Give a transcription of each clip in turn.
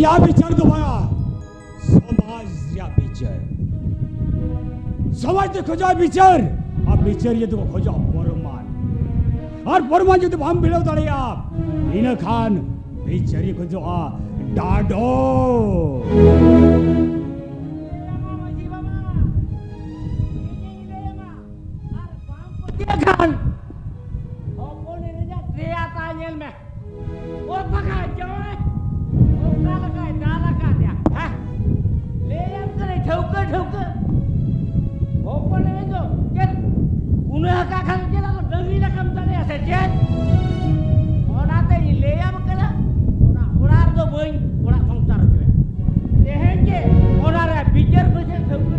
या विचार दो भाया समाज या विचार समाज तो खोजा विचार अब विचार ये तो खोजा परमान और परमान जो तो हम बिलो तड़े आप इन खान विचार ये खोजो आ डाडो खान ओपोने ने जा दिया ताजेल में और पका जाओ डाला का दिया है ले हम करे ठोकर ओपन में जो के गुनाह का खान के तो डंगी रकम चले ऐसे जेट और आते ही ले हम करे उड़ार दो बोई उड़ा संसार जो देहेंगे और आ रहा बिजर बजे ठोकर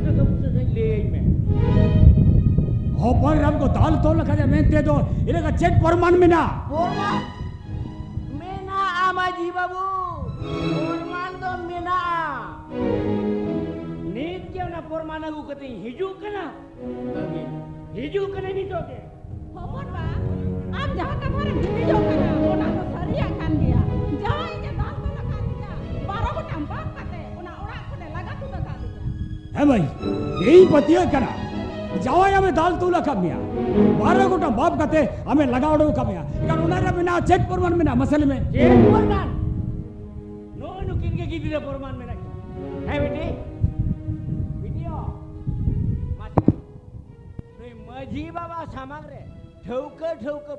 से ले में ओपन हमको दाल तो लगा दे मैं दे दो इनका चेक परमान में ना आमाजी बाबू परमान दो मेना नीत क्यों ना परमान अगु कते हिजू कना नहीं तो के होपन बा आप जहां तक हमारे हिजू कना ओना तो सरिया खान गया जहां के दाल तो लगा दिया 12 को टंबा कते ओना ओड़ा को लगा तू लगा दिया है भाई यही पतिया कना जावा हमें दाल तू लगा मिया 12 गोटा बाप कते हमें लगावड़ो कमिया इका उनारा बिना चेक परमान में ना मसल में चेक परमान नो नु किनके गिदिरे परमान में रखी है बेटी वीडियो माची रे मजी बाबा सामग रे ठौक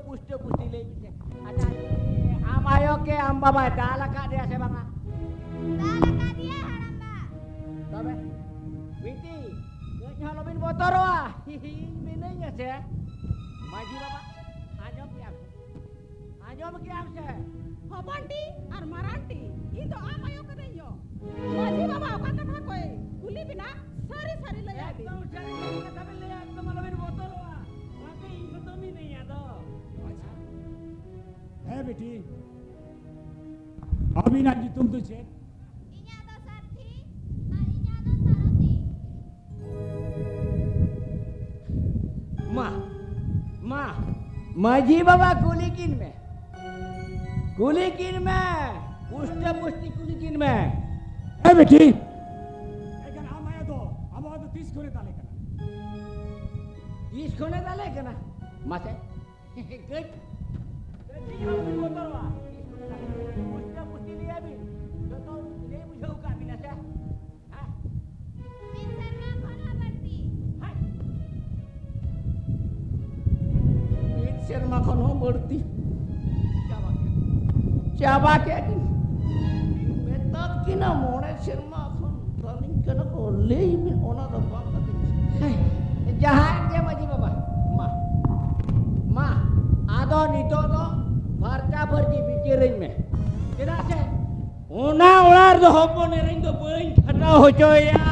पुष्टि ले बिते अच्छा आम आयो के आम बाबा डाला का दे से बाबा डाला का दिया हरंबा तबे बेटी Halloween botoroa, minenya se, maji baba, ajom kiam se, hopanti, ar maranti, itu apa yo kedenyo, maji baba apa kata koi, kuli bina, sari le abi, sari kata le abi, Halloween botoroa, maka itu to minenya to, है बेटी, अभी ना जी तुम तो check माँ माजी बाबा कुली किन में कुली किन में पुष्ट पुष्टि कुली किन में ए बेटी एखन आम आया तो 30 করে তালে কেন 30 কোনে তালে কেন মাসে গুড গতি হবে মোতরवा পুষ্ট পুষ্টি দিয়ে আমি যত রে বুঝাও কা বিনাশে হ্যাঁ মিন শর্মা কোন বর্তি চাবা কে মেতদ কিনা মোড়ে শর্মা এখন তালিং কেন করলেই ওনা তো বাবা jahat dia maji baba ma ado nito to farca berji bikirin me tidak se una ular do hopon ring do bain khata hocoya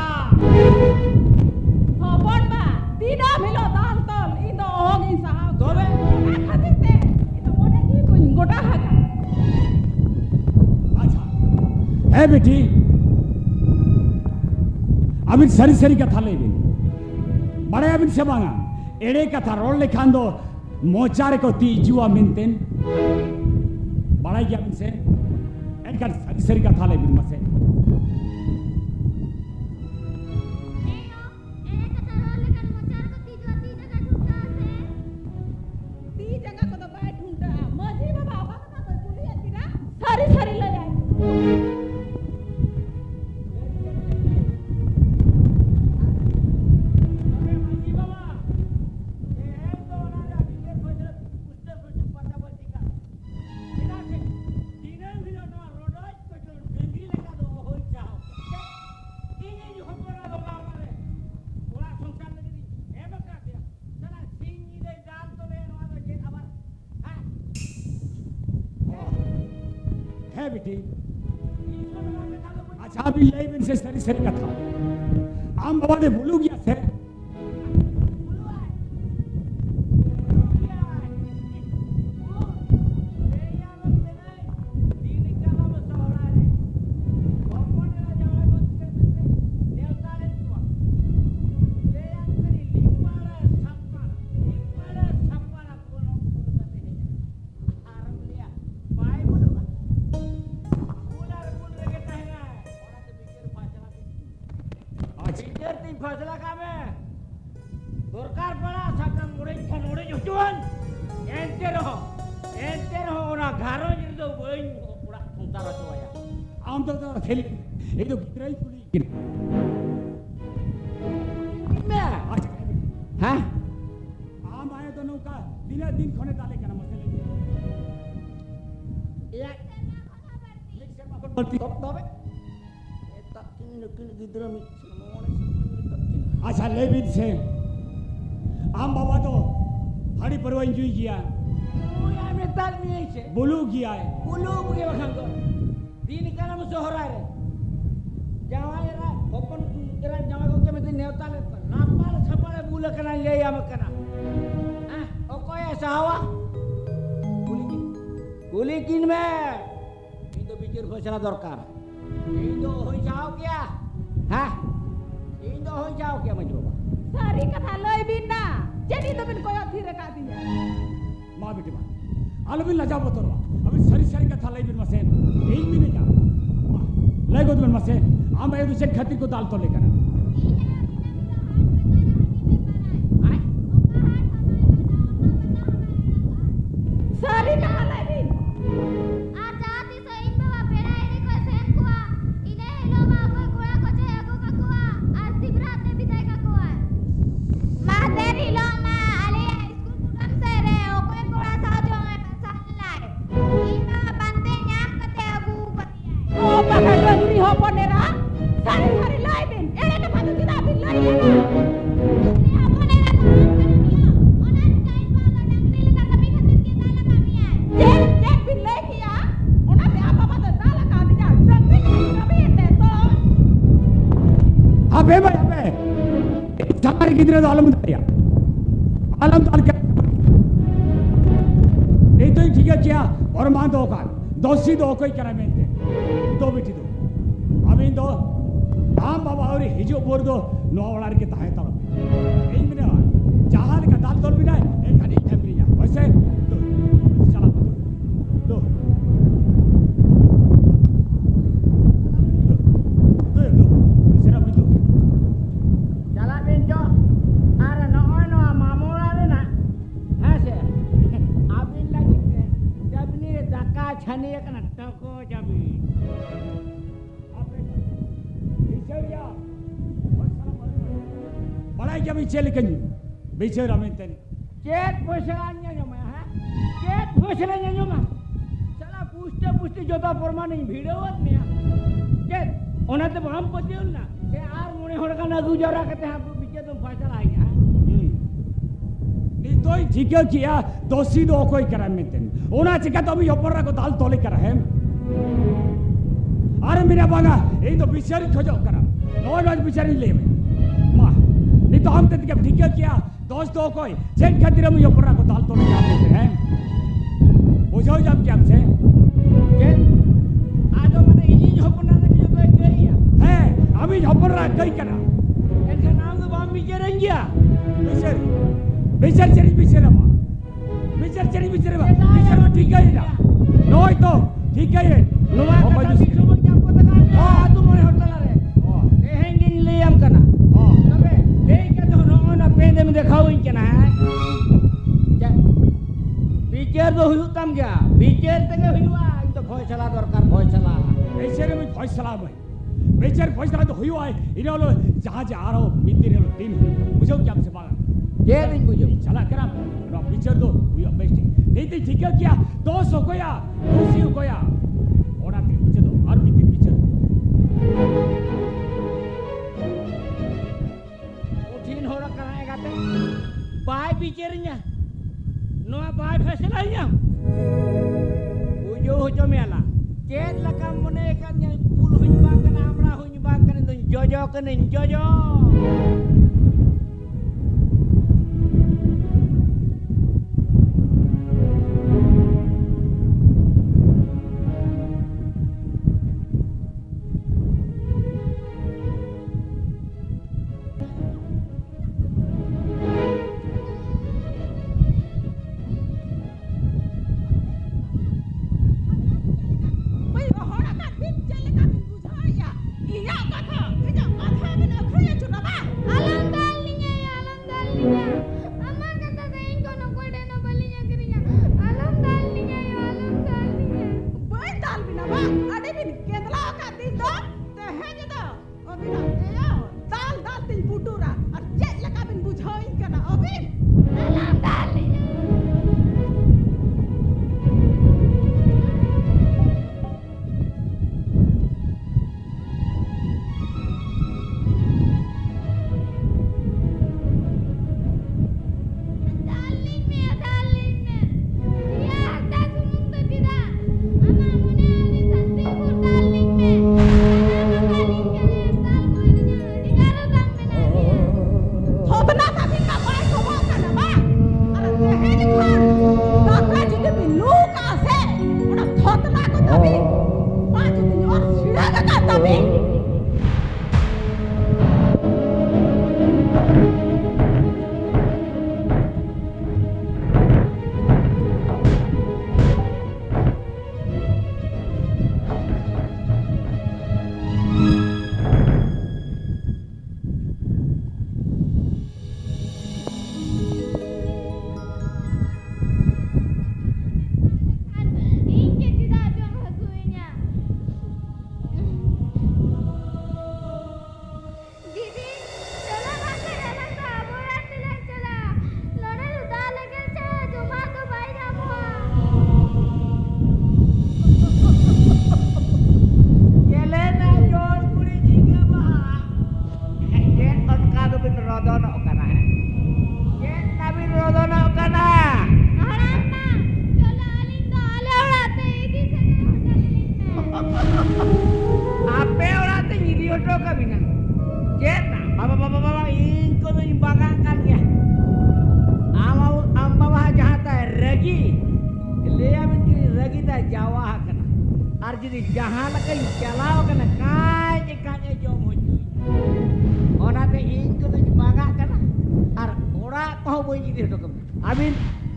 hopon ba tidak milo dal tol indo ohong insahau tobe khatite itu mone ki kun gota haga अच्छा ए बेटी अभी सरी सरी कथा ले भी बड़े अभी से बांगा एड़े कथा रोल लेखान दो मोचारे को ती जुआ मिनतेन बड़ा क्या अभी से एनका सरी सरी कथा ले भी मसे सरी सरी ले जाए है बेटी अच्छा अभी यही बिन से सरी सरी कथा आम बाबा दे बोलू गया से फैसला का में सरकार पड़ा साकम मुड़े खन मुड़े जुटुन एंते रहो ओना घरो जिन दो बइन पूरा संसार चोया आम तो खेली ये तो गिरई पुली मैं अच्छा हां आम आए तो नौका दिन दिन खने डाले केना मसले एक शर्मा को बोलती तबे एता किन गिद्रमी अच्छा लेबिन से आम बाबा तो हड़ी परवाइन जुई किया या में ताल में छे बोलू किया है बोलू के बखन तो दिन काला में सोहरा रे जावाय रा ओपन करा जावा को के में नेवता ले नापाल छपाले बुल कना ले या मकना हां ओ कोय सावा कुली किन में इन तो बिचर फैसला दरकार इन तो होई जाओ क्या हां इndo हो जाओ क्या मजो सारी कथा लई बिन ना जेनी तो बिन कोई अथी रका दिया मां बेटी मां आलो बिन लजा बतरवा अभी सरी सरी कथा लई बिन मसे एक भी नहीं जा लई गो बिन मसे आम भाई दूसरे खातिर को दाल तो लेकर सारी कहा लई बिन आजादी से इन बाबा पेड़ा एरी को सेन कुआ इने हेलो बाबा गोड़ा को जे एगो का कुआ शिवरात ने विदाई का कोआ मां तेरी लो मां आले स्कूल कुटम से रे ओ कोई गोड़ा सा जो है सल लाए इना बनते न्याक कते अबू कतिया ओ पकड़ डंगरी हो पनेरा सारी सारी लाई बिन एड़े के भादु किदा बिन लाई ना अपने ना ओना काइन बागा डंगरी लगा कमी खातिर के दाला कामिया जे बिन लाई किया ओना ते आप बाबा तो दाला का दिया डंगरी कभी ते तो अबे भाई अबे तुम्हारे किधर तो आलम दालिया आलम दाल क्या नहीं तो ठीक है क्या और मान दो का दोषी दो कोई करा मेंटे दो बेटी दो अभी दो आम बाबा और हिजो बोर दो नो वाला के ताहे तड़प एक मिनट जहाल का दाल तोड़ भी ना एक खाली फैमिली जा वैसे दो चला दो छानिया कना टको जाबी बड़ा क्या बीचे लेकिन बीचे रामेंतन चेत फसलाnya nya ha चेत फसलाnya nya mah salah puste jota permane bhidawat nya चेत onate baham padeun na se ar mone hor kana agu jara kate ha biche tum fasala aina नहीं तो ठीक है किया दोषी दो कोई करा मेंतन ओना चिका तो अभी ऊपर को दाल तोले करा है अरे मेरा बागा ये तो बिचारी खोजो करा नॉन बिचारी ले मां नहीं तो हम तो ठीक है किया दोस्तों कोई जेन खातिर हम ऊपर को दाल तोले कर लेते हैं बुझो जब क्या हमसे चेत आज मने इजी होपना ने जो कही है अभी ऊपर कई करा इनका नाम तो बाम बिचे रंगिया बिचारी चली बिचारा मां बिचारी चली बिचारा बिचारा ठीक है ना नोई तो ठीक है नुआ का सुबह क्या को तका हां तू मोरे होटल रे देहेंगे नि ले हम कना हां तबे ले के तो नो ना पेंदे में देखाओ इनकना बिचार तो हुई तम गया बिचार तके हुआ इन तो फैसला दरकार फैसला बिचारे में फैसला भाई बिचार फैसला तो हुआ है इन्हों जहां जा रहा हो मित्र लो तीन बुझो क्या हमसे बात ये नहीं बुझो चला करा रो पिक्चर दो हुई बेस्ट नहीं तो ठीक है क्या दोस्त हो गया दोषी हो गया और आते पिक्चर दो और भी पिक्चर उठीन हो रहा कराएगा ते बाय पिक्चर nya नो बाय फैसला nya बुझो हो जो मेला चेत लका मने kan nya puluh nyumbang kana amra hu nyumbang kana to jojo kana jojo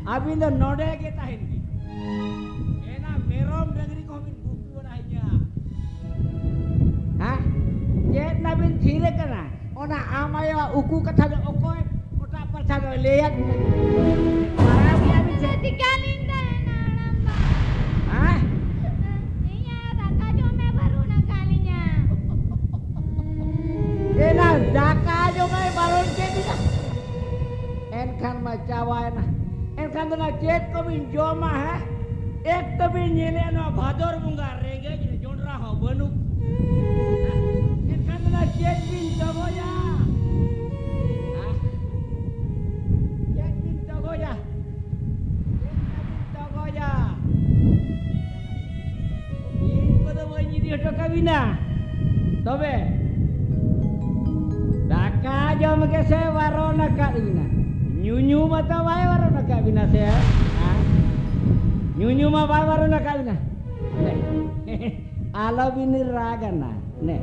Abin do node ke tahin ki ena merom dagri ko min buku warainya ha jet nabin thire kana ona amaya uku katha do okoy kota parcha do leyat para biya bin Tigalin dah nak nampak. ha चेत को भी जोमा है एक तो भी नीले no Bhadar Bunga रेगे जोंडरा हो बनू एखान ना चेत बिन तगोया चेत बिन तगोया इनको तो वो जी दियो टका बिना तबे दाका जम के से वारो नका बिना न्यू मता वाय वारो नका बिना से न्यू मा वाय वारो नका बिना ने आलो बिनी रागना ने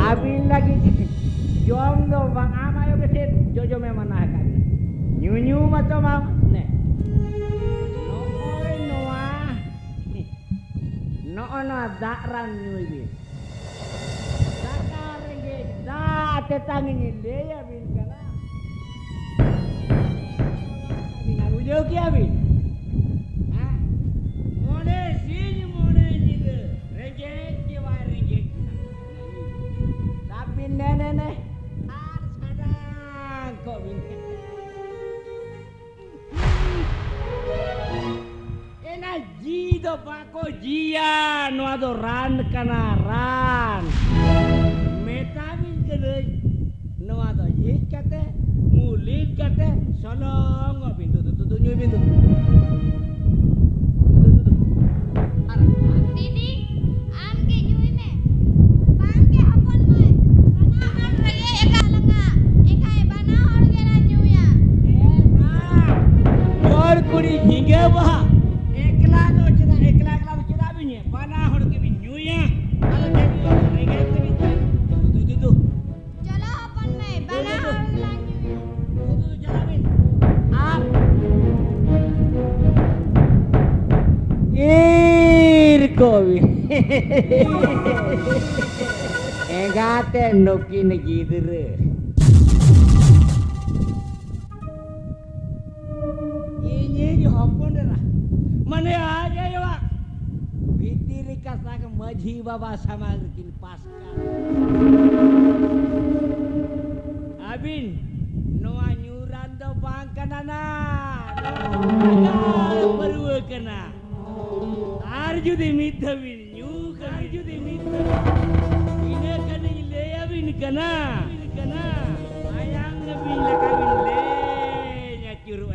abil lagi jom do bang amayo ke jojo me mana ka new मता मा ने no dakran nyui bin dakarenge da tetangini leya bin kana bina ujo kia bin ha mone sini mone jiga renge ki wa renge tapi ne ar sadang ko bin ji do pako jia no ado ran kana ran metabil kede no ado ye kate mulit kate solong bintu tu nyoy bintu दीदी आम के न्यूई में बांग के अपन में बना हड़ रहे एक अलंगा एक है बना हड़ गेला न्यूया ए ना और कुड़ी झिंगे बहा एकला चला बिने बना हड़ के भी न्यूया अरे रेगे के भी तू चलो अपन में बना हड़ गेला न्यूया तू चला बिन आप ir kowi engate nokin gidre ini hopon ra mane aja ya bhitir ka sag majhi baba samag kin paska abin noa nyuran do bang kanana perlu kena arjudi mithabin nyu arjudi mithabin ine kani leya bin kana ayang bin lakabin le nya curu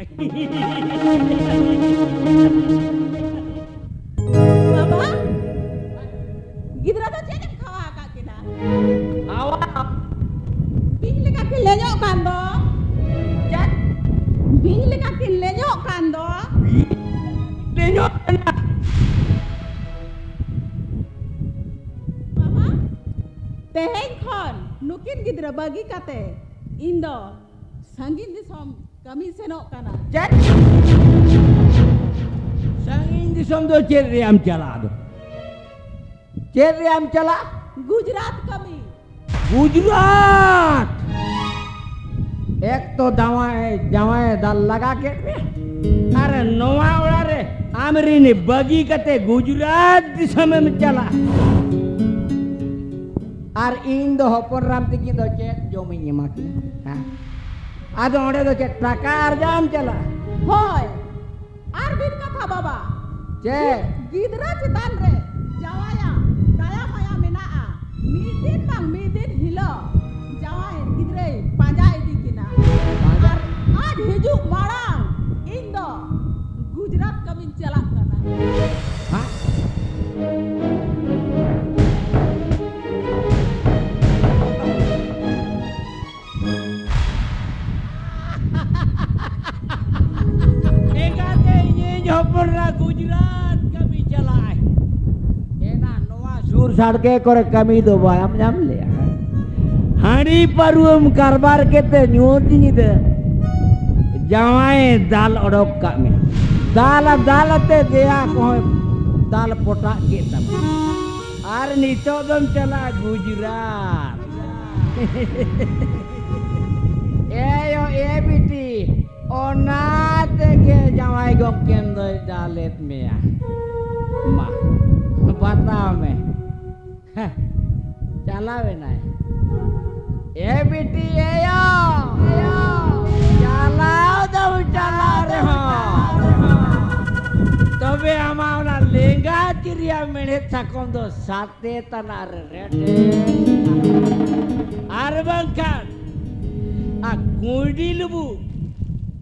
Baba, gidra to cedek khawa ka kina. awa Bing leka kin lenyok kan do. jat Bing leka kin lenyok kan do. lenyok kana Baba, teheng khon nukin gidra bagi kate indo sangin disom kami senok kana. jat sangin disom do cerriam chala do cerriam chala Gujarat kami. Gujarat एक तो जवाए दल लगा के अरे नवा उड़ा रे आमरी ने बगी कते गुजरात दिसमे में चला और इन दो हपन राम तिकी दो चेत जोमी माकी हां आदो ओडे दो चेत टाका अर्जाम चला Hoy, arbin kata baba. चेत Gidra cetan re, jawaya, daya maya menaa. Midin hilo, jawai gidre panjai dikina. Ar aaj hijuk marang, indo Gujarat kami celak kana. हां गुजरात कभी चलाए एना नवा सुर सड़के करे कमी दो बायम जाम ले हाड़ी परुम कारबार केते न्योती दे जवाए दाल ओडक का में दाल ते देया को दाल पोटा के तम आर नितो दम चला गुजरात एयो ए बिटी ओनात के जवाई गोकेन दो डालेत में मा बताओ मैं चलावे ना ए बिटी एयो चल चला रे तबे हमारा लेंगा तिरिया मेरे थकों दो साथे तनार रेटे आरबंkan a कुंडी लुबु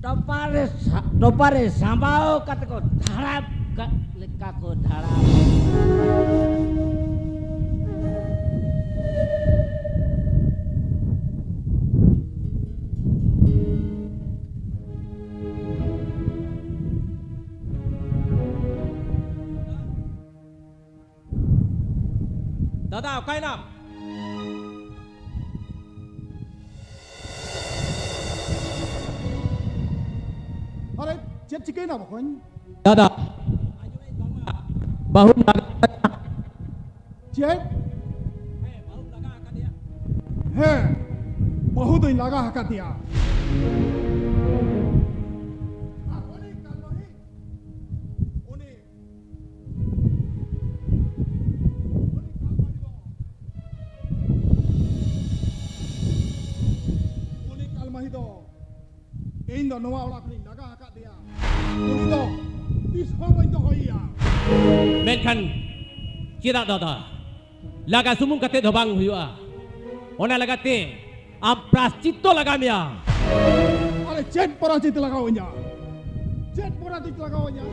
टोपारे सांबाओ कत को धड़ाप लेका को धड़ाप दादा काय नाम अरे चेक चिके ना बकोन दादा bahu चेक है बहुत ही लगा हका दिया इन दो नवा वाला अपनी लगा हका दिया उनी दो तीस हो गई तो होइया menkan kira दादा laga sumung kate dobang huyua ona lagate am prascitto lagamia अरे चेट पराजित लगाओ nya चेट पराजित लगाओ nya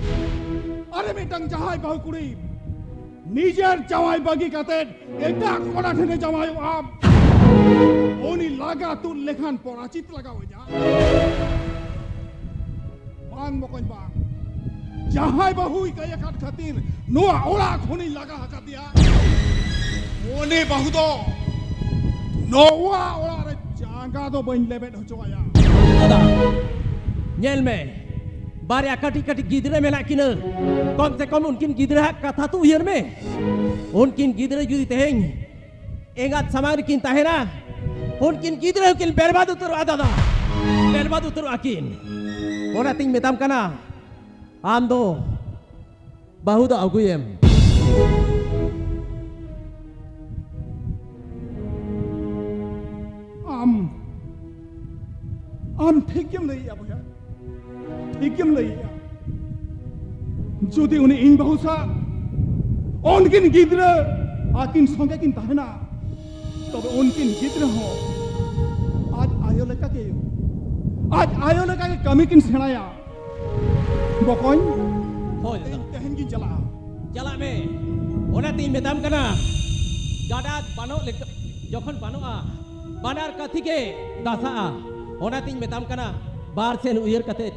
अरे मिटंग जहाई बहु कुड़ी निजर जवाई बगी कते एटा कोना ठने जवाई आप ओनी लगा तू लेखन पराजित लगाओ nya बांग मकोन बांग जहाई बहु गया काट खातिर नो ओला खोनी लगा हका दिया ओने बहु दो नो ओला रे जांगा दो बन लेबे होचोया दादा nyel me barya kati kati gidre menak kina kom se kom unkin gidre kata tu uyar me unkin gidre judi teheng engat samar kin tahena unkin gidre kin berbad utur adada berbad utur akin ona ting metam kana ando bahu da aguyem ठीक क्यों नहीं है भैया ठीक क्यों नहीं है जुदी उन्हें इन बहुसा उनकिन गिद्र आकिन संगे किन ताहना तब उनकिन गिद्र हो आज आयो लगा के कमी किन सेनाया बकोइन हो तहन की चला में ona ting metam kana gadat bano jokhon banoa banar kathi ke dasa ona ting metam kana bar sen uyar kate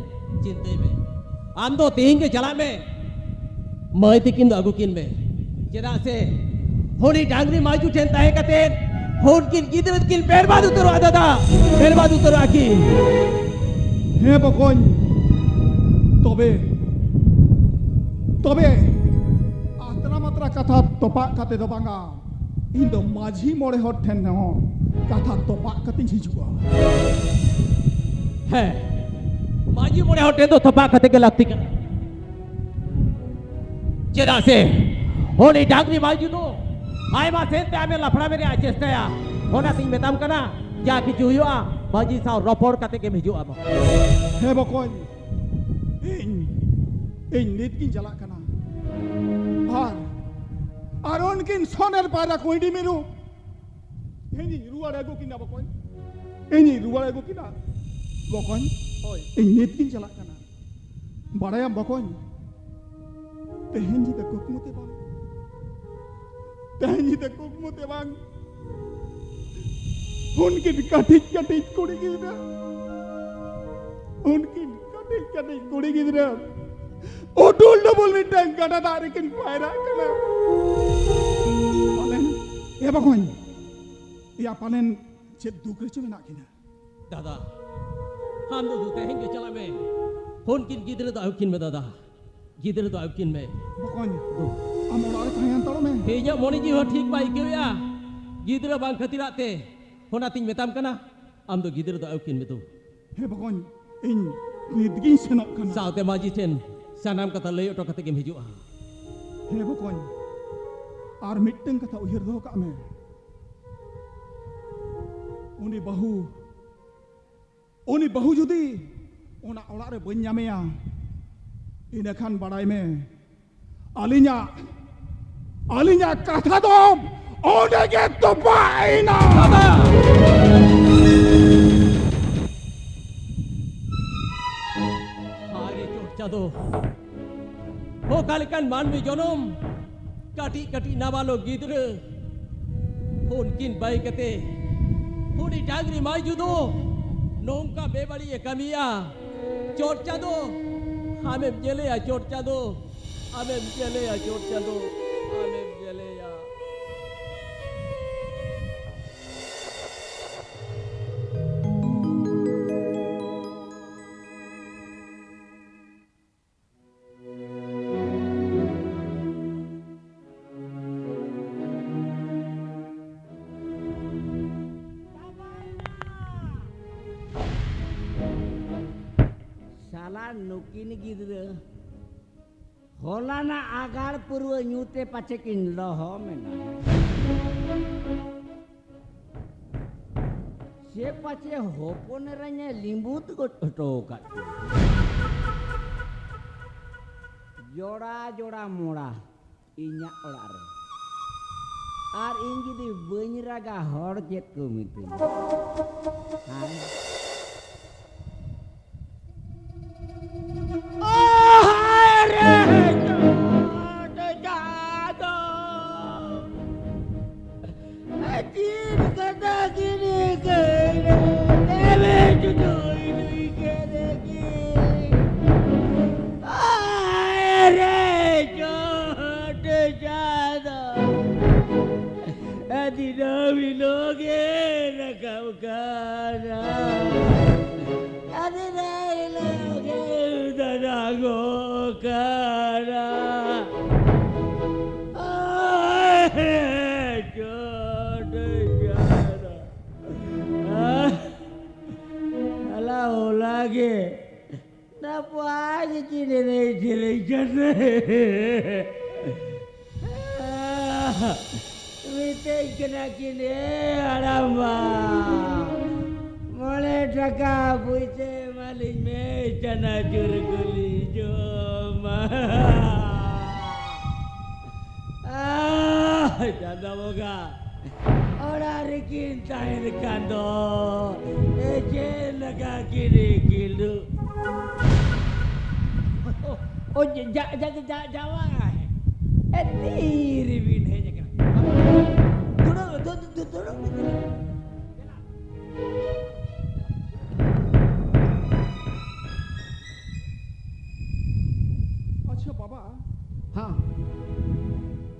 chinte me ando ting ke chala me mai tikin da agukin me cheda se honi dangri maju ten tahe kate hon kin gidre kin berbad utaro adada berbad utaro aki he bokon tobe atra matra katha topa kate do banga indo माझी मोड़े हट ठेन हो कथा तोपा कतिन हिजुआ है माझी मोड़े हटे तो थपा कते के लगती कर चेदा से होने डांगरी माझी नो आए मा सेन ते आमे लफड़ा मेरे आचेस्ता या होना सिंह बेताम कना क्या कि जुयुआ माझी साव रपोर कते के हिजुआ बा हे बकोन इन नित की जला कना और उनकिन सोनर पारा कोइडी मेरू हेनी रुवाड़ा गो किना बकोन हेनी रुवाड़ा गो किना बकोन ओय इन नित की जला कना बड़ाया बकोन तेहन जी तक कुकमुते बांग उनकिन कटिज कुड़ी गिदरा उनकिन कटिज कुड़ी गिदरा ओ डोल डबल मिटंग गडा दारिकिन पायरा कना पालन ए बकोन या पालन चेत दुकरे च मेना किना दादा हम दो तेहन के चला में होन किन गिदरे दा किन में दादा गिदरे दा किन में बकोन दो अमोला तायन तरो में हेया मोनी जी हो ठीक बाई के या गिदरे बांग खतिराते होना तिंग मेताम कना आम दो गिदरे दा किन में तो हे बकोन इन निदगिन सेनक कना साउते माजी ten sanam kata lay oto kata game hijau he bokon ar mitteng kata uhir do ka me uni bahu judi ona orak re bañ ñameya ina khan baday me alinya katha do onde ge topaina hari chot chado ho kalikan manwi jonom kati nabalo gidra unkin bai kate huni dagri mai judo nongka bebari e kamiya chot chado amem jele ya chot chado amem jele ya chot chado amem jele ya nukin gidra holana agar purwa nyute pacekin loho mena se pace hoponeranya limbut gotoka joda mora inya olar ar ingi di benyraga hor jet kumitin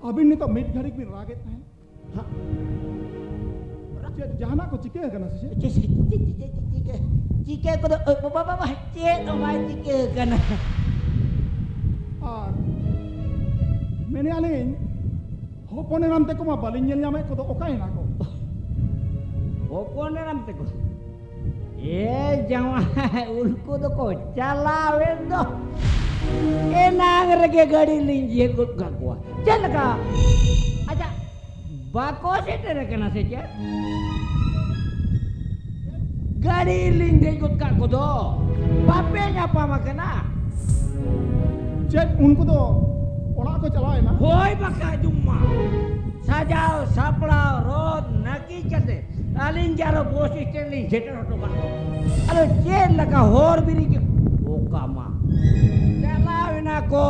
अबिन ने तो मिट घड़ी भी रागेत है हाँ जहाना को चिके करना से चिके को तो बाबा चे तो भाई चिके करना और मैंने आले होपोने नाम ते को मा बालिंजल न्यामे को तो ओकाई ना को होपोने नाम ते को ये जवा उनको तो को चलावे दो ए नागर के गाड़ी लीजिए को गवा चल का अच्छा बाको से तेरे कना से क्या गाड़ी लीजिए को का को दो पापे न्यापा मकना चेक उनको तो ओला को चलाए ना होय बका जुम्मा सजाओ सापड़ाओ रोड नकी चते आलिन जारो बस स्टैंड ली सेटर हटो बा अरे चेन लगा होर बिरी के ओ कामा चलाविना को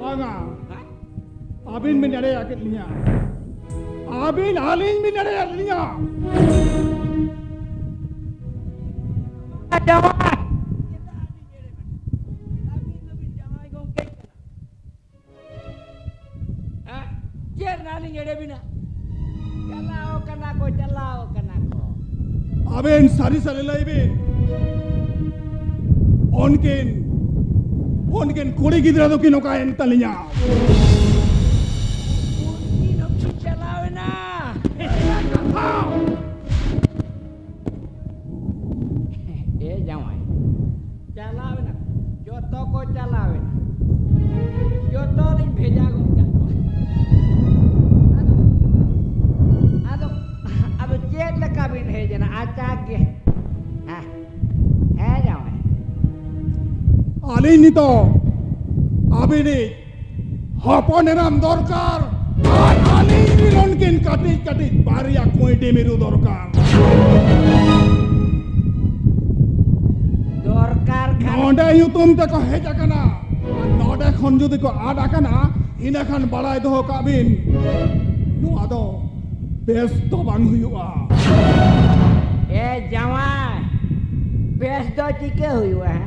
बागा अबिन में नड़े आके लिया अबिन आलिन में नड़े लिया दवा चलाओ कना को अबेन सारी साले लाइबेन ओनकेन कोड़ी गिदरा दो किनो का एंता लिया किनो की चलाओ ना ए जावाई चलाओ ना जो तो को चलाओ ना जो तो नहीं भेजा को चेत लका बिन है जना आचाग्य आलिन नितो आबिनी हपन एराम दरकार और आलिन रिलन किन काटिज काटिज बारिया कोइटे मेरु दरकार दरकार नोडे युतुम ते को हेज आकना नोडे खन जुदि को आड आकना इना खान बालाय दो काबिन नुआ दो बेस तो बांग हुआ ए जवान बेस दो चिके हुआ है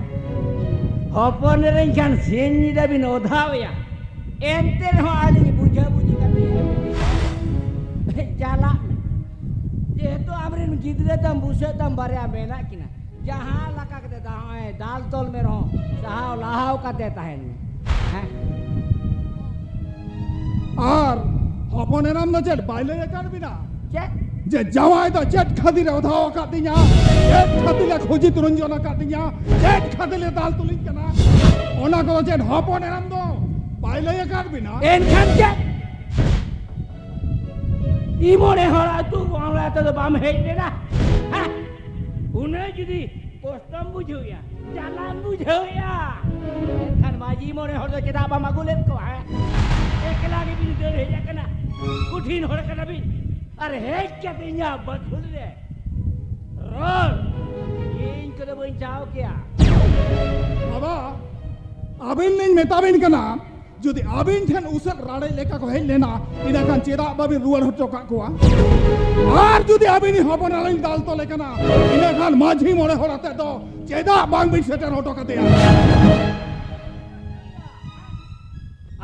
हपन रेन खान सेनी दबिन ओधावया एंते हो आली बुझा बुझी करते जाला जेहेतु आमरेन गिदरे तम बुसे तम बारे मेना किना जहां लगा के देता है दाल तोल में रहो सहाव लाहाव का देता है और हपन एराम न चेट बाइले कर बिना चेक जे जवाय दा चेट खातिर ओधाव काटिया चेट खातिर खोजी तुरंजना काटिया चेट खातिर दाल तुलिन कना ओना को चेट हपन एराम दो बाइले कर बिना एन खान चेक इमोने हरा तू हमरा तो बाम हेज देना उन्हें जुदी पोस्टम बुझोया चालान बुझोया एन खान माजी मोने हर चेदा बा मागुलेन को है एकला के बिन दे हेजा कना कुठिन हर कना बिन अरे हेज के दिया बदुल रे रोल इन को बन जाओ क्या बाबा आबिन नहीं मेताबिन कना जुदी आबिन ठन उसर राड़े लेका को हेज लेना इना खान चेदा बाबी रुवर हटो का कोआ और जुदी आबिन हपन आलिन दाल तो लेकना इना खान माझी मोरे होराते दो चेदा बांग बिन सेटर हटो का दिया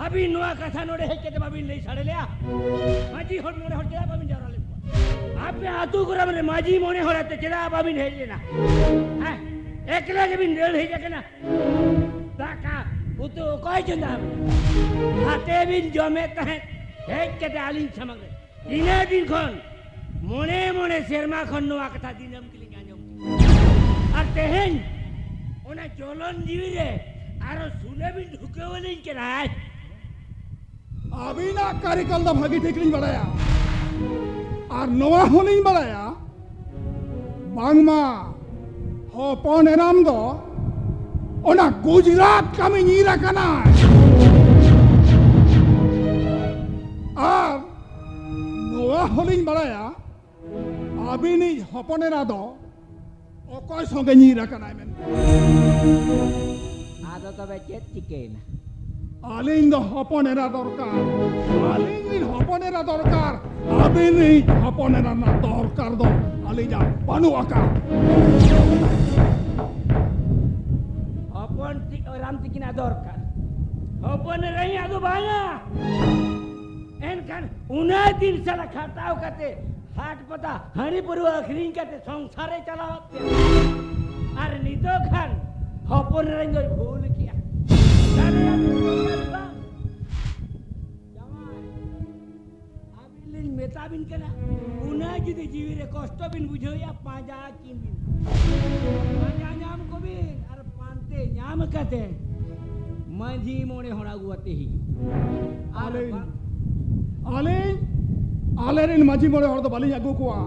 अभी नुआ कथा नोड़े है के बाबिन नहीं छाड़े लिया माझी होड़ नोड़े होड़ चेदा बाबिन जारा ले आप पे आतु गुरम रे माझी मोने होराते चेदा बाबिन हेज लेना हां एकला के बिन डेढ़ हेजा कना ताका वो तो कोई चंदा हाथे बिन जमे तहे हेज के आलिन समग्र दिने दिन खन मोने मोने शर्मा खन नुआ कथा दिनम के लिए आजो और तेहन ओना चलन जीवी रे आरो सुने बिन ढुके वाले के राज आबिना कारिकल दा भागी ठेकलिन बड़ाया और नवा होलिन बड़ाया बांगमा हपन एराम दो ओना गुजरात कामी नीरा कना और नवा होलिन बड़ाया आबिनी हपन एरा दो ओकोय संगे नीरा कना मेन आदो तबे चेत चिकेन आलिन दो हपन एरा दरकार आलिन दिन हपन एरा दरकार आबिनी हपन एरा ना दरकार दो आलिजा बानु आका हपन राम तिकिना दरकार हपन रही आदो बाया एन खान उना दिन साला खटाव करते हाट पता हरी परु अखरीन करते संसारे चलावते अरे नितो खान हपन रही दो भूल किया आबिन मेताबिन कना उना जुदी जीवी रे कष्ट बिन बुझो या पाजा किन बिन पाजा नाम को बिन अरे पांते नाम कहते माझी मोने होना गुआते ही आलिन आलेरिन माझी मोरे हर दो बालिन अगु कोआ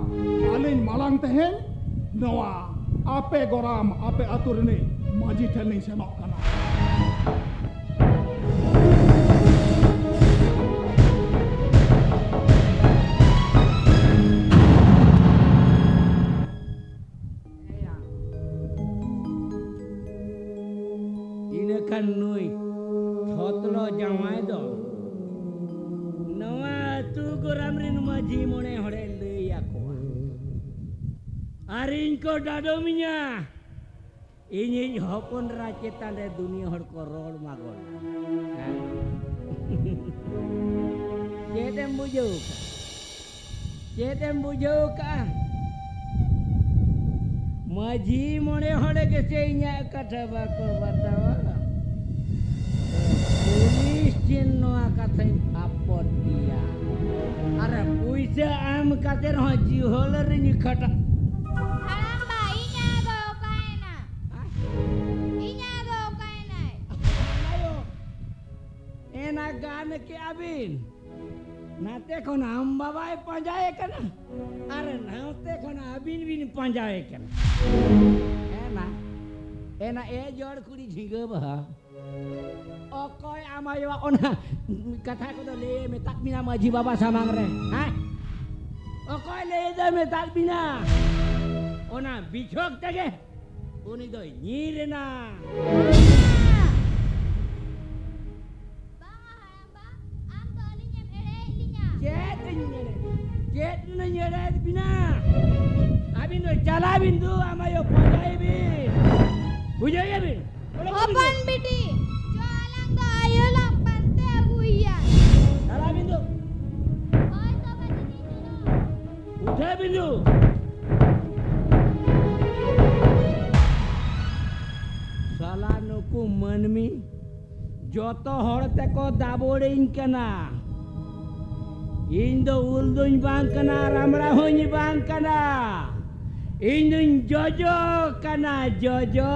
आलिन मालांग तहेन नवा आपे गोराम आपे आतुरने माझी ठेल नहीं सेनोक कना इनखान नुई छतलो जामाय दो नवा तू गोराम रिन माझी मोने हड़े लैया को आर इनको डाडो मिया इन हपन रा चेतान रे दुनिया हड़ को रोड मागोल चेतेम बुझो का माझी मोने हड़े के से इन्या कथा बाको बतावा पुलिस चिन्ह कथा आपन दिया अरे पुइसे आम काते रह जीहोल रे निखटा हड़ंबा इन्या दो कायना आयो एना गान के अबिन नाते कोन हम बाबाए पंजाए कना अरे नाते कोन अबिन बिन पंजाए कना है ना enak jor kuri jingga bah. Okoy amayo ona kata ko to le metak bina maji baba samang re. Ha? Okoy le do metak bina. Ona bichok tage. Uni do nyire na. Jet na nyere bina. Abin do chala bindu amayo pojai bin. Bujaya bin. Opan biti. Jualan do ayo lang pante buya. Chala bindu. Hoy to bati dito. Udah bindu. Salah nuku manmi. Joto hor teko daborein kana. Indo ulduñ bang kana ramra hoñi bang kana. Induñ jojo kana jojo.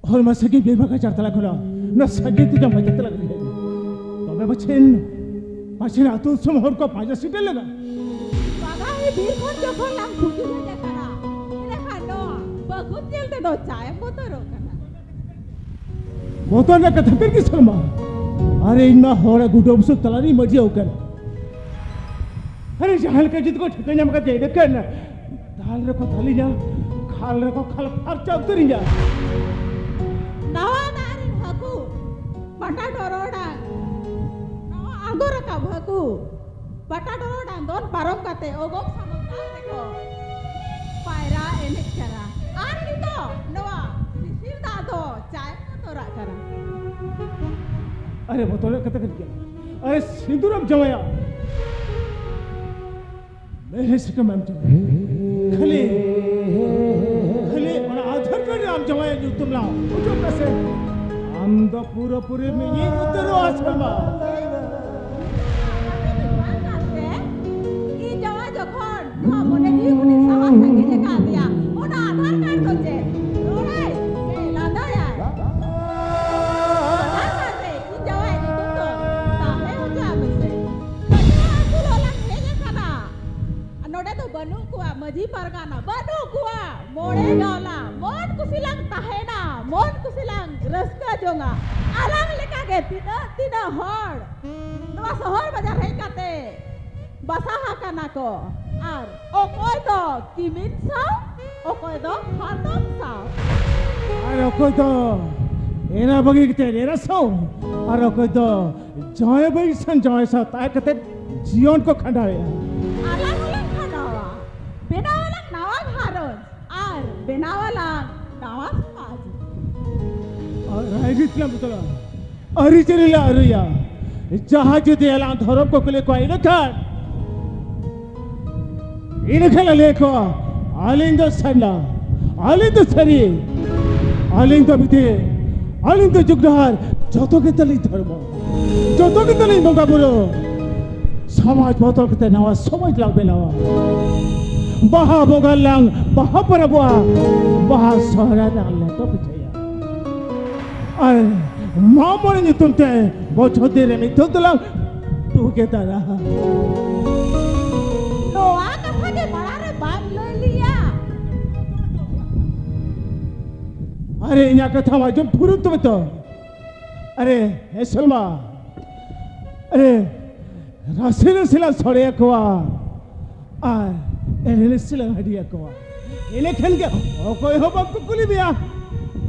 और masakit bebas kacar telah kena, na sakit itu macam telah kena. Tapi macam atu semua orang kau pajak siapa lega? Bagai bir kon jokon lang kuju saja kara. Ini kano, bagus jelte do caya motor kana. Motor nak kata pergi selama. Are inna orang gudo busuk telari maju kan. Are jahal kerja itu kau ठिकाना मगर jadi kan. Dal reko thalinya, khal reko khal farcha uterinya. Nawa narin haku, potato roda. Nawa agora ka haku, potato roda don parom kate ogok samudra reko. Paira enek kara. Ar itu, nawa sisir dado caya motor kara. अरे motor कते cut गया अरे सिंदूरम जमाया मैं है Sikkim ma'am खली और आधार card नाम जमाया जो तुम लाओ जो कैसे हम तो पूरे में ये उतरो आसमा ये जवा जखन हमने जी कुनी सवा संगे जका दिया ओना आधार कार्ड तो जे ओरे ए लांदा यार आधार कार्ड रे ये जवा ये तो ताहे हो जा मिसे aku lolang heja kana anoda to banu kuwa maji pargana banu kuwa mode gala mon kusilang tahena mon kusilang raska jonga alang leka ge tina hor noa sohor bazar hei kate basaha kana ko ar okoy do kimin sao okoy do khatam sao अरे कोई तो एना बगी किते एना सो अरे कोई तो जाए बगी सन जाए सा ताय कते जीवन को खंडाया alang alang khanawa benawalang nawa gharon ar benawalang nawa samaj और राइट ना बतला अरे चलेला अरिया जहाज दे एला धरम को कले कोई न कर इन खला लेको आलिंद सन्ना आलिंद सरी आलिंद बिते आलिंद जुगदार जतो के तली धर्म जतो के तली बंगा बोलो समाज बतो के नवा समाज लाग बेलावा बहा बोगलांग बहा परबुआ बहा सहरा लाल तो पिछया अरे मामोने नि तुमते बोझो दे रे मी तो तलांग तू के तारा noa katha ke barare bab loi liya अरे इन्या कथा मा जो पुरु तुम तो अरे हे सलमा अरे रासिल सिला सड़े कोआ आ एले सिला हडिया कोआ एले खन के ओ कोई हो बक कुली बिया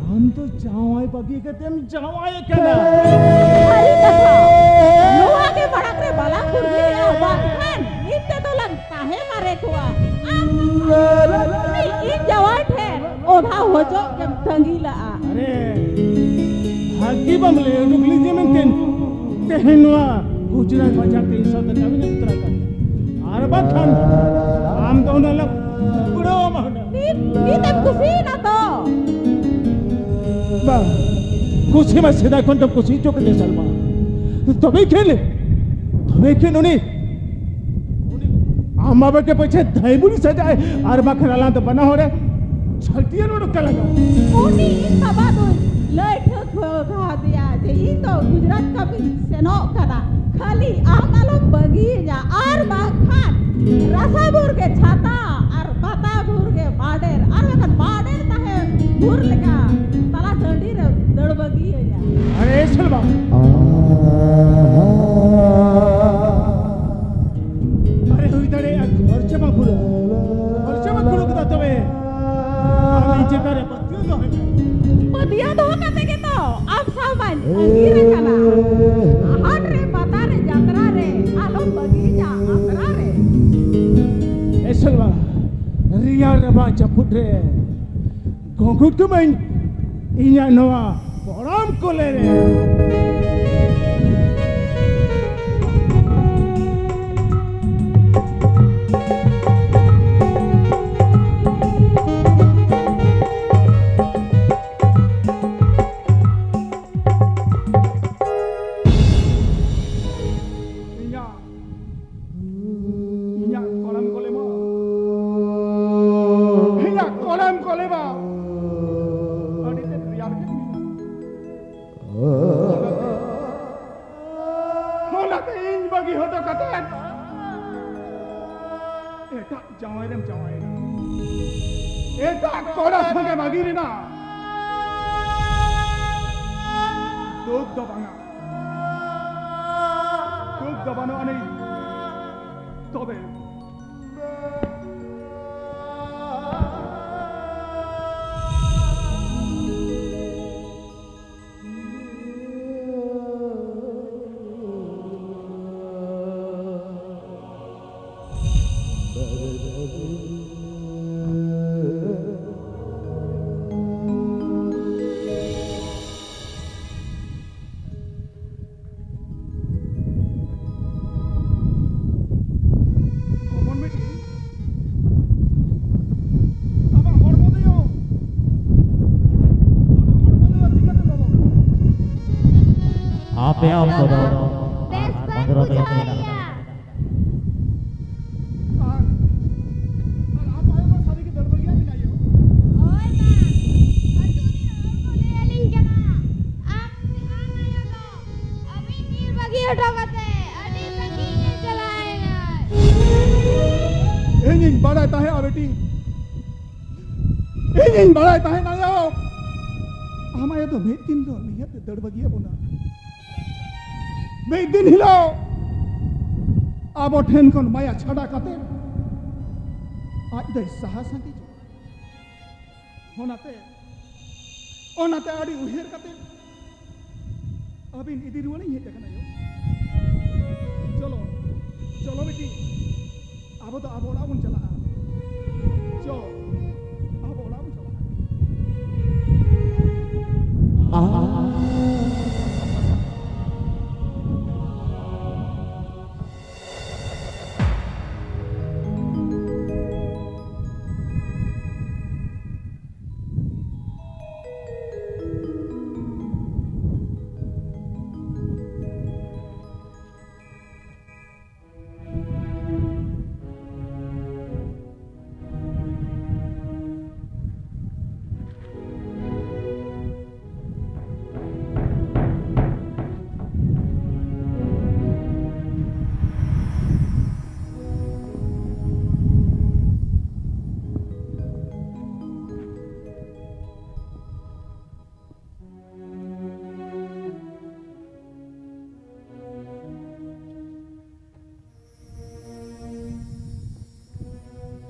हम तो जावाई बगी के तेम जावाई केना hari katha noa ke barakre bala kurliya bakhan nitte to lang kahe mare kuwa in jawai the odha hojo kem tangila a अरे भागी बमले डुगली जे मेंटेन तेहनवा गुजरात बाजार ते सब तक कभी नहीं उतरा था आरबा खान आम दोनों लग बुढ़ो महना ni tem kusi na to बा कुछ में सीधा कौन तब कुछ चौक दे सलमा तो भी खेल उन्हें आमा बे के पीछे धाइबुली सजाए आरबा खराला तो बना हो रे छलटिया नो डुक्का लगा uni in sabadu lei thuk kha diya je in to gujarat ka bin seno kana khali amalom bagi ja ar bakhan rasabur ke chhata ar batapur ke bader ar kan bader tahe bur leka tala dandi re dad bagi ja अरे सलमा अरे हुई तड़े खर्चे में खुलो कितना तुम्हें आमी जेकर बत्तियों तो है padiya do kate ke to ab saman agire kana ahad re bata re jatra re alom bagi ja asra re ए सलमा रिया रबा चपुट रे गोंगुट को मैं इन्या नवा बराम को ले रे चावायरेम चावायना एटा कोड़ा संगे बागिरेना दुख दो बांगा दुख दो बानो अने तबे पे आप को दो बेस पर पंद्रह दिन पूछा नहीं गया और आप आए हो शादी की दरबरिया भी नहीं हो ओए मां खतूरी और को ले लिंग जना आप आयो तो अभी नीर बगी उठावते अभी बगी नहीं चलाएगा इंजन बढ़ाता है बेटी इंजन बढ़ाता है ना यो हमारे तो भेद दिन तो नहीं है दरबरिया बोला मैं दिन हिलो अब ठेन कौन माया छड़ा काते आज दे साहसांती होनाते आड़ी उहेर काते अबिन इदी रुआ नहीं है देखना यो चलो चलो बेटी अब तो अब ओला बुन चला चलो अब ओला बुन चला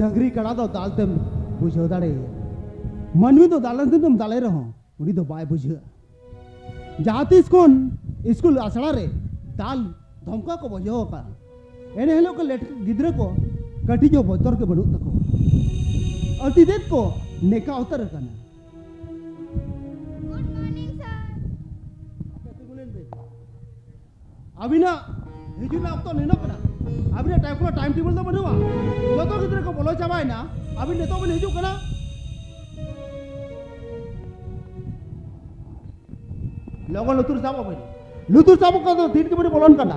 डंगरी कड़ा दो दालते बुझो दाड़े मनवी तो दालन तुम दाले रहो उनी तो बाय बुझ जाती स्कूल स्कूल आसड़ा रे दाल धमका को बुझो का एने हेलो को लेट गिद्रे को कटी जो बोतर के बनु तको अति देत को नेका उतर कना गुड मॉर्निंग सर अभी ना हिजू ना अब तो नेनो कना अभी टाइम को टाइम टेबल तो बनवा जो तो गिद्रे को बोलो चाबाय ना अभी नेतो बन हिजू कना लोगों लुतुर साबो का तो तीन के बड़ी बोलन कना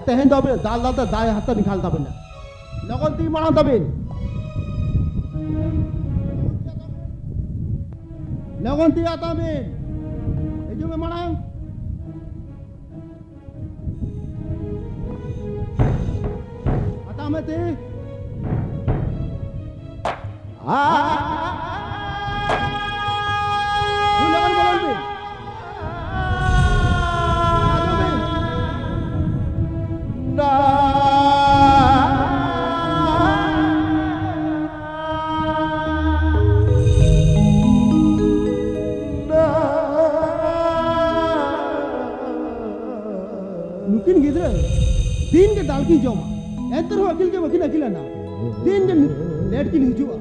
तेहन दो दाल दाल तो दाय हाथ निकाल दा बिना लोगों ती माना दबिन लोगों ती आता बिन हिजू में माना आता में ती लोगों बोलन बिन नुकिन गिद्रे तीन के दाल की जोमा एंतर हो अकिल के वकील अकिला ना तीन के लेट की हिजुआ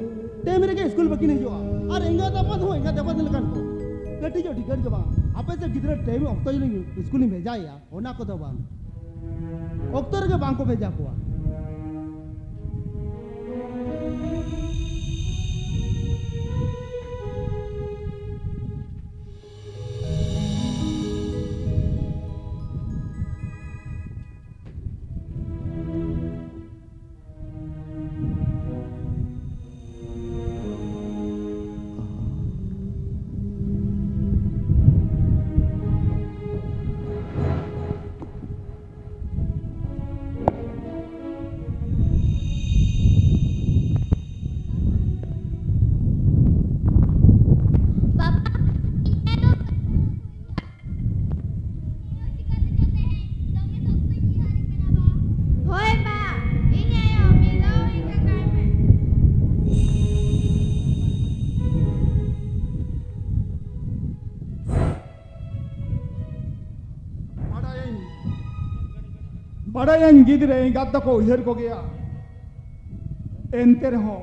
ते मेरे के स्कूल वकील हिजुआ और एंगा दपत हो एंगा दपत लकन को कटी जो टिकट के बा आपे से गिद्रे टाइम ऑक्टो जो स्कूल में भेजा या होना को तो बा ऑक्टर के बांको भेजा को बड़ायान गिद्रे एंगात दको उयहर को गया एंते रहो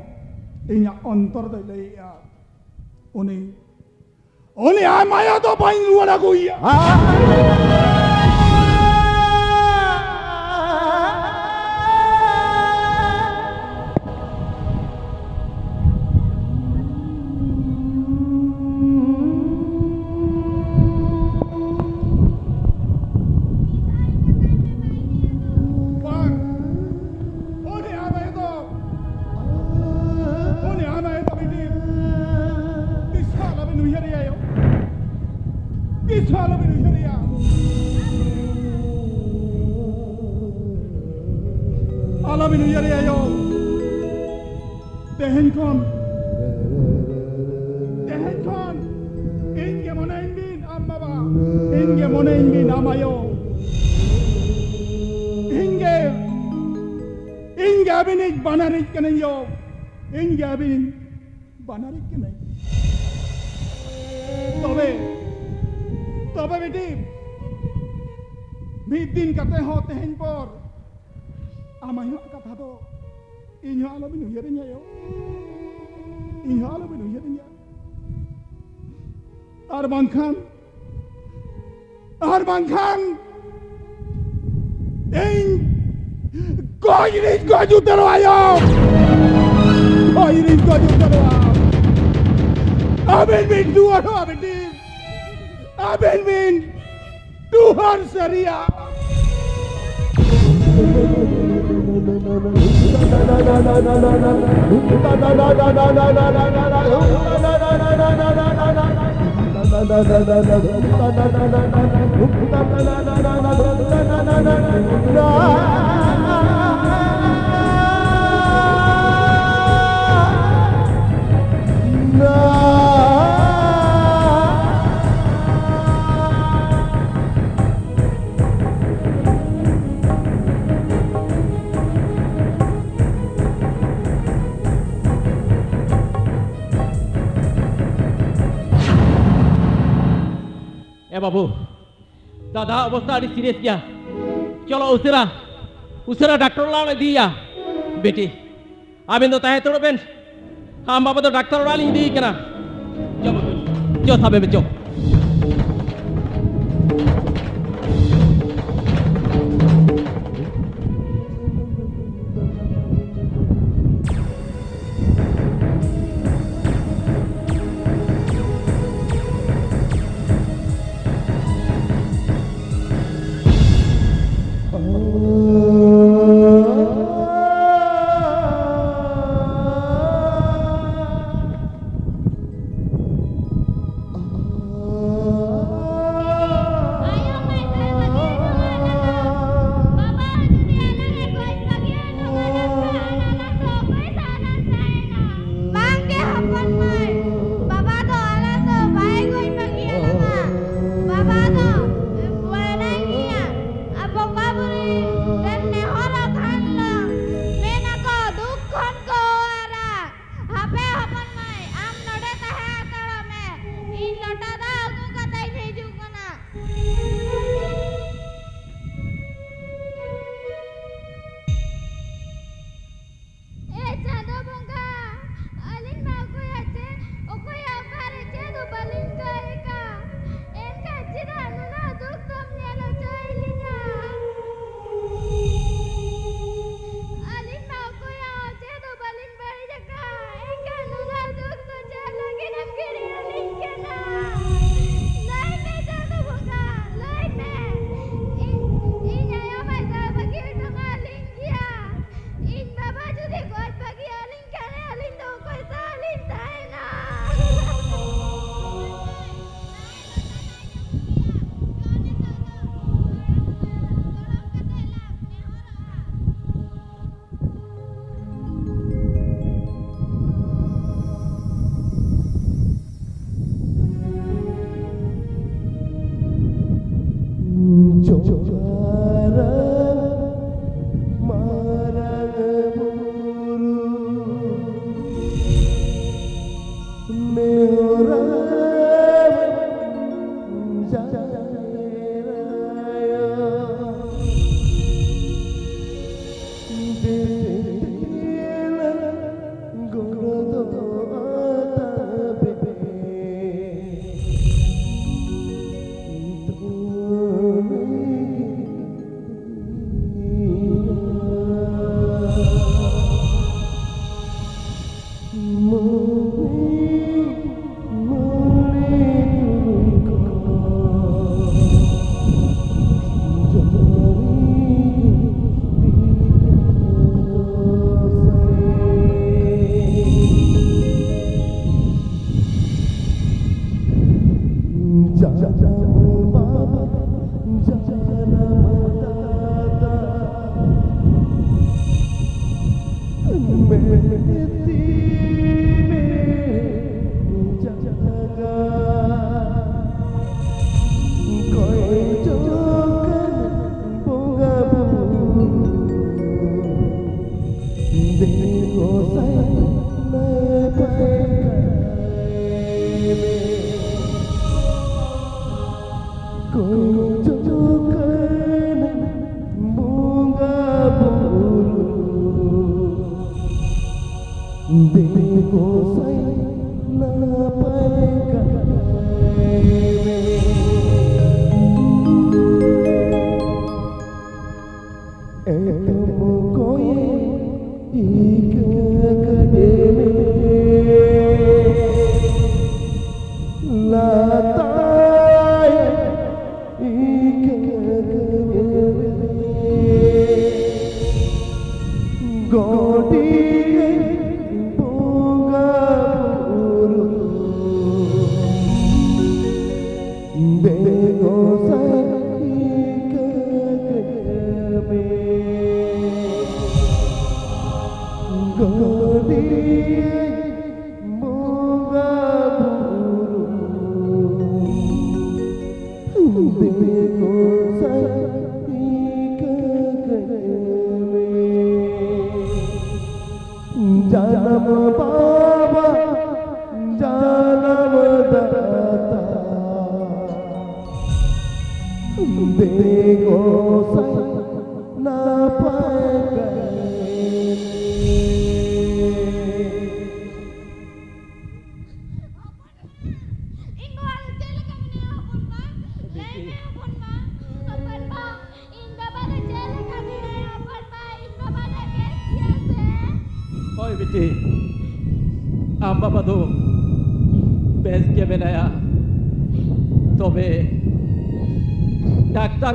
इन्या अंतर दो लैया उन्हें आ माया तो पाइन रुआना कोइया बनारिक के नहीं हो इंगे अभी बनारिक के नहीं तबे बेटी मिद दिन कते हो तेहन पर आमायो कथा तो इन्हो आलो बिनु यरिnya yo इन्हो आलो बिनु यरिnya ar bangkhan ing Kau ini kau juta ayam. Kau ini kau juta ayam. Aben bin dua do aben din. Aben bin Tuhan seria. बाबू दादा अवस्था अभी सीरियस किया चलो उसेरा डॉक्टर लाने दिया बेटी आबिन तो तहे तोड़ बेन हम बाबा तो डॉक्टर वाली दी कना जो साबे में जो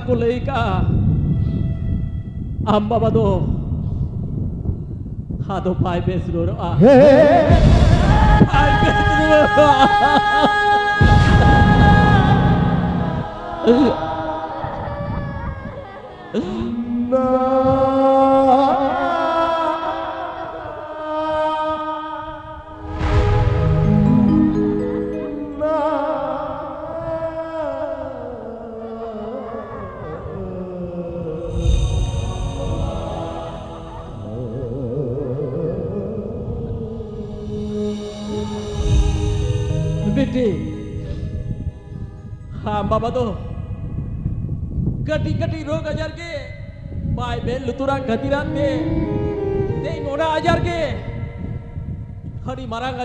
को लेका आम बाबा दो हाथों पाए बेस रो रहा पाए बेस रो हाँ बाबा तो कटी कटी रोग अजार के बाय बेल लुतुरा गतिरात के नहीं मोड़ा अजार के हरी मारांग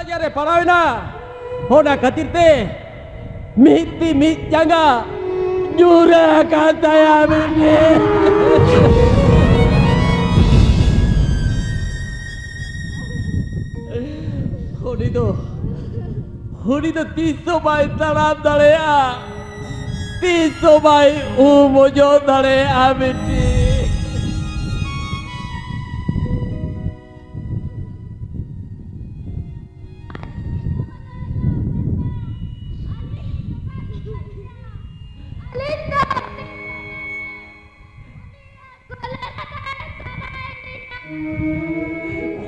अजार है परावे ना होना गतिरते मिहिती मिहित जंगा जूरा कांताया मिले होनी तो 300 बाई तराम दड़े आ 300 बाई मुझो दड़े आ बेटी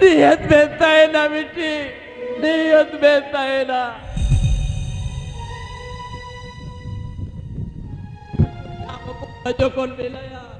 नियत बेचता है ना बेटी नियत बेचता है ना जो कौन मिला यार